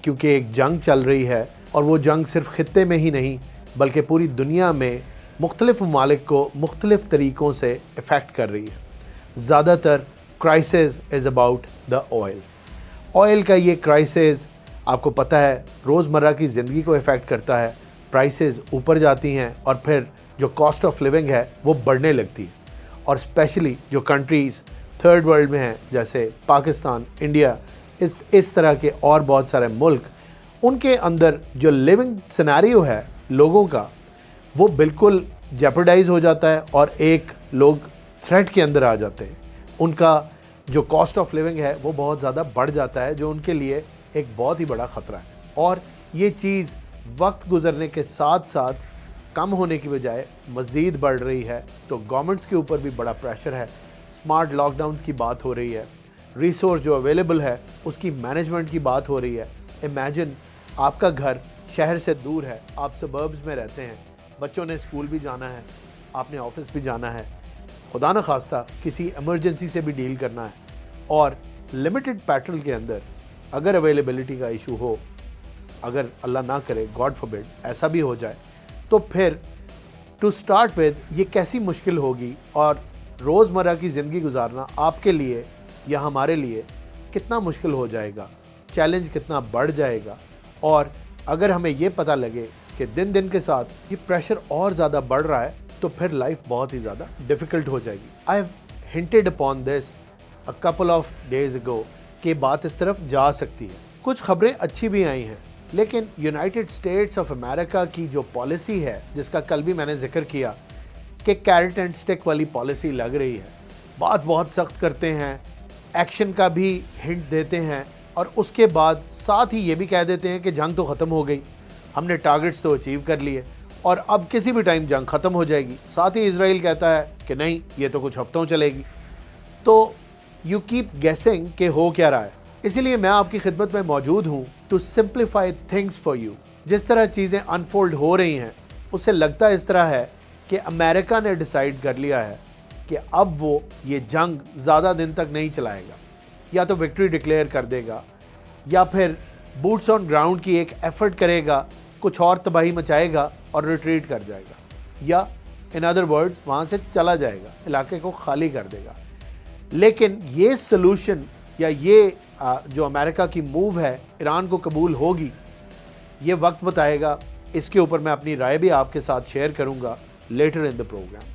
क्योंकि एक जंग चल रही है और वो जंग सिर्फ खित्ते में ही नहीं बल्कि पूरी दुनिया में मुख्तलिफ ममालिक को मुख्तलिफ तरीक़ों से इफ़ेक्ट कर रही है। ज़्यादातर crisis is about the oil का ये क्राइसिस आपको पता है रोज़मर्रा की ज़िंदगी को इफ़ेक्ट करता है। प्राइसेस ऊपर जाती हैं और फिर जो कॉस्ट ऑफ लिविंग है वो बढ़ने लगती है। और स्पेशली जो कंट्रीज़ थर्ड वर्ल्ड में हैं जैसे पाकिस्तान, इंडिया, इस तरह के और बहुत सारे मुल्क, उनके अंदर जो लिविंग सिनेरियो है लोगों का वो बिल्कुल जेपरडाइज हो जाता है और एक लोग थ्रेट के अंदर आ जाते हैं। उनका जो कॉस्ट ऑफ लिविंग है वो बहुत ज़्यादा बढ़ जाता है, जो उनके लिए एक बहुत ही बड़ा ख़तरा है। और ये चीज़ वक्त गुज़रने के साथ साथ कम होने की बजाय मज़ीद बढ़ रही है। तो गवर्नमेंट्स के ऊपर भी बड़ा प्रेशर है। स्मार्ट लॉकडाउन्स की बात हो रही है, रिसोर्स जो अवेलेबल है उसकी मैनेजमेंट की बात हो रही है। इमेजिन आपका घर शहर से दूर है, आप सबर्ब्स में रहते हैं, बच्चों ने स्कूल भी जाना है, आपने ऑफिस भी जाना है, खुदा न खास्ता किसी इमरजेंसी से भी डील करना है और लिमिटेड पेट्रोल के अंदर अगर अवेलेबिलिटी का इशू हो, अगर अल्लाह ना करे गॉड फॉरबिड ऐसा भी हो जाए, तो फिर टू स्टार्ट विद ये कैसी मुश्किल होगी और रोज़मर्रा की ज़िंदगी गुजारना आपके लिए या हमारे लिए कितना मुश्किल हो जाएगा, चैलेंज कितना बढ़ जाएगा। और अगर हमें ये पता लगे कि दिन दिन के साथ ये प्रेशर और ज़्यादा बढ़ रहा है तो फिर लाइफ बहुत ही ज़्यादा डिफ़िकल्ट हो जाएगी। I have hinted upon this a couple of days ago कि बात इस तरफ जा सकती है। कुछ खबरें अच्छी भी आई हैं, लेकिन यूनाइटेड स्टेट्स ऑफ अमेरिका की जो पॉलिसी है, जिसका कल भी मैंने जिक्र किया कि कैरेट एंड स्टिक वाली पॉलिसी लग रही है, बात बहुत सख्त करते हैं, एक्शन का भी हिंट देते हैं और उसके बाद साथ ही ये भी कह देते हैं कि जंग तो ख़त्म हो गई, हमने टारगेट्स तो अचीव कर लिए और अब किसी भी टाइम जंग ख़त्म हो जाएगी। साथ ही इजराइल कहता है कि नहीं, ये तो कुछ हफ्तों चलेगी। तो यू कीप गेसिंग कि हो क्या रहा है। इसीलिए मैं आपकी खिदमत में मौजूद हूँ to simplify things for you. जिस तरह चीज़ें अनफोल्ड हो रही हैं उससे लगता इस तरह है कि अमेरिका ने डिसाइड कर लिया है कि अब वो ये जंग ज़्यादा दिन तक नहीं चलाएगा, या तो विक्ट्री डिक्लेयर कर देगा या फिर बूट्स ऑन ग्राउंड की एक एफर्ट करेगा, कुछ और तबाही मचाएगा और रिट्रीट कर जाएगा, या इन अदर वर्ड्स वहाँ से चला जाएगा, इलाके को खाली कर देगा। लेकिन ये सलूशन या ये जो अमेरिका की मूव है ईरान को कबूल होगी, ये वक्त बताएगा। इसके ऊपर मैं अपनी राय भी आपके साथ शेयर करूँगा लेटर इन द प्रोग्राम।